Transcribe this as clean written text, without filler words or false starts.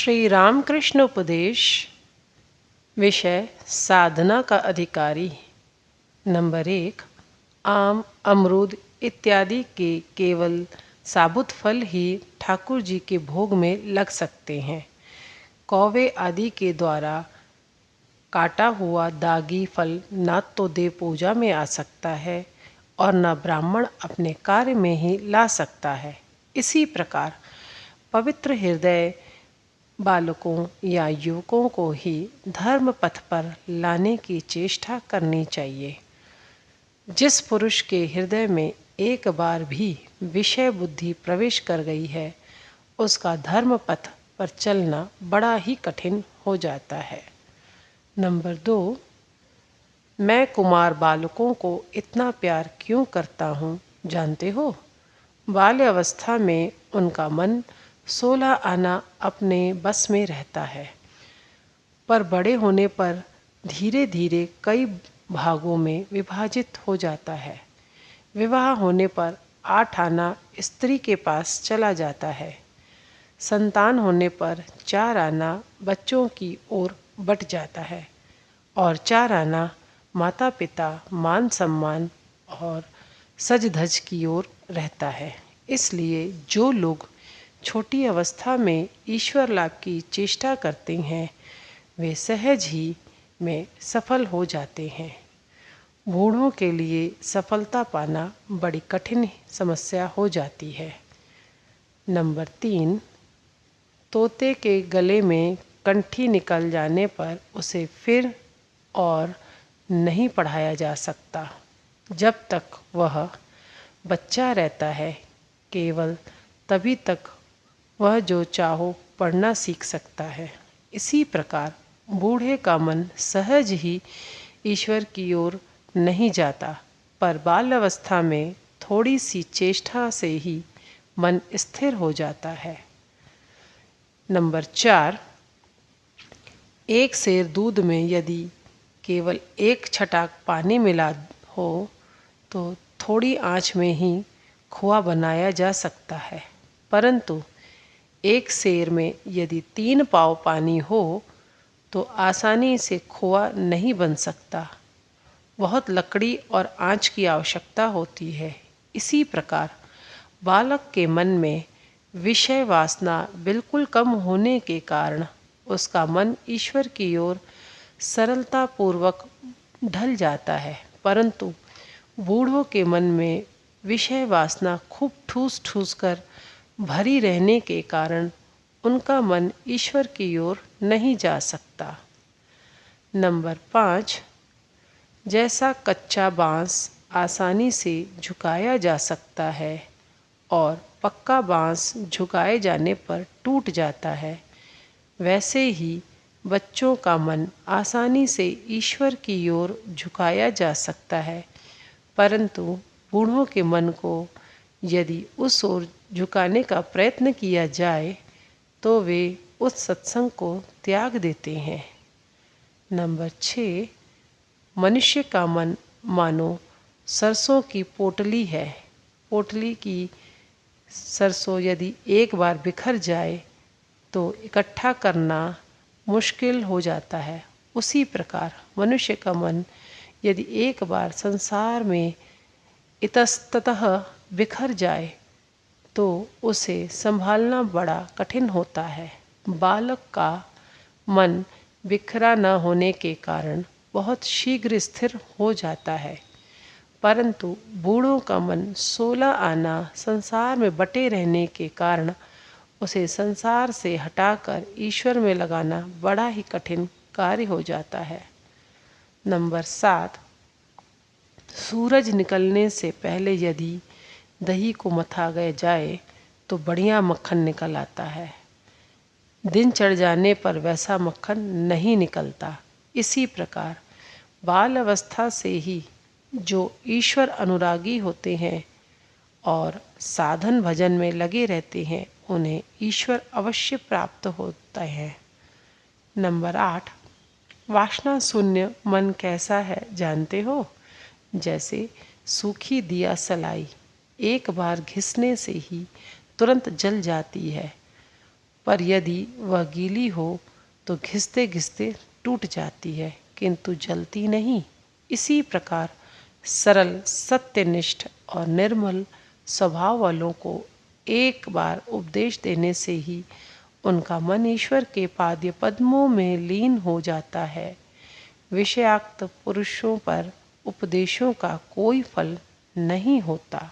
श्री रामकृष्ण उपदेश। विषय साधना का अधिकारी। नंबर 1। आम, अमरूद इत्यादि के केवल साबुत फल ही ठाकुर जी के भोग में लग सकते हैं। कौवे आदि के द्वारा काटा हुआ दागी फल न तो देव पूजा में आ सकता है और न ब्राह्मण अपने कार्य में ही ला सकता है। इसी प्रकार पवित्र हृदय बालकों या युवकों को ही धर्म पथ पर लाने की चेष्टा करनी चाहिए। जिस पुरुष के हृदय में एक बार भी विषय बुद्धि प्रवेश कर गई है, उसका धर्म पथ पर चलना बड़ा ही कठिन हो जाता है। नंबर 2। मैं कुमार बालकों को इतना प्यार क्यों करता हूँ जानते हो? बाल्य अवस्था में उनका मन 16 आना अपने बस में रहता है, पर बड़े होने पर धीरे धीरे कई भागों में विभाजित हो जाता है। विवाह होने पर 8 आना स्त्री के पास चला जाता है। संतान होने पर 4 आना बच्चों की ओर बट जाता है और 4 आना माता पिता, मान सम्मान और सज धज की ओर रहता है। इसलिए जो लोग छोटी अवस्था में ईश्वर लाभ की चेष्टा करते हैं, वे सहज ही में सफल हो जाते हैं। बूढ़ों के लिए सफलता पाना बड़ी कठिन समस्या हो जाती है। नंबर 3। तोते के गले में कंठी निकल जाने पर उसे फिर और नहीं पढ़ाया जा सकता। जब तक वह बच्चा रहता है, केवल तभी तक वह जो चाहो पढ़ना सीख सकता है। इसी प्रकार बूढ़े का मन सहज ही ईश्वर की ओर नहीं जाता, पर बाल्यावस्था में थोड़ी सी चेष्टा से ही मन स्थिर हो जाता है। नंबर 4। एक सेर दूध में यदि केवल 1 छटाक पानी मिला हो तो थोड़ी आंच में ही खोआ बनाया जा सकता है, परंतु 1 सेर में यदि 3 पाव पानी हो तो आसानी से खोआ नहीं बन सकता। बहुत लकड़ी और आंच की आवश्यकता होती है। इसी प्रकार बालक के मन में विषय वासना बिल्कुल कम होने के कारण उसका मन ईश्वर की ओर सरलतापूर्वक ढल जाता है, परंतु बूढ़ों के मन में विषय वासना खूब ठूस ठूस कर भरी रहने के कारण उनका मन ईश्वर की ओर नहीं जा सकता। नंबर 5। जैसा कच्चा बांस आसानी से झुकाया जा सकता है और पक्का बांस झुकाए जाने पर टूट जाता है, वैसे ही बच्चों का मन आसानी से ईश्वर की ओर झुकाया जा सकता है, परंतु बूढ़ों के मन को यदि उस ओर झुकाने का प्रयत्न किया जाए तो वे उस सत्संग को त्याग देते हैं। नंबर 6। मनुष्य का मन मानो सरसों की पोटली है। पोटली की सरसों यदि एक बार बिखर जाए तो इकट्ठा करना मुश्किल हो जाता है। उसी प्रकार मनुष्य का मन यदि एक बार संसार में इतस्ततः बिखर जाए तो उसे संभालना बड़ा कठिन होता है। बालक का मन बिखरा न होने के कारण बहुत शीघ्र स्थिर हो जाता है, परंतु बूढ़ों का मन 16 आना संसार में बटे रहने के कारण उसे संसार से हटाकर ईश्वर में लगाना बड़ा ही कठिन कार्य हो जाता है। नंबर 7। सूरज निकलने से पहले यदि दही को मथा गया जाए तो बढ़िया मक्खन निकल आता है। दिन चढ़ जाने पर वैसा मक्खन नहीं निकलता। इसी प्रकार बाल अवस्था से ही जो ईश्वर अनुरागी होते हैं और साधन भजन में लगे रहते हैं, उन्हें ईश्वर अवश्य प्राप्त होता है। नंबर 8। वासना शून्य मन कैसा है जानते हो? जैसे सूखी दिया सलाई एक बार घिसने से ही तुरंत जल जाती है, पर यदि वह गीली हो तो घिसते घिसते टूट जाती है, किंतु जलती नहीं। इसी प्रकार सरल, सत्यनिष्ठ और निर्मल स्वभाव वालों को एक बार उपदेश देने से ही उनका मन ईश्वर के पाद्य पद्मों में लीन हो जाता है। विषयाक्त पुरुषों पर उपदेशों का कोई फल नहीं होता।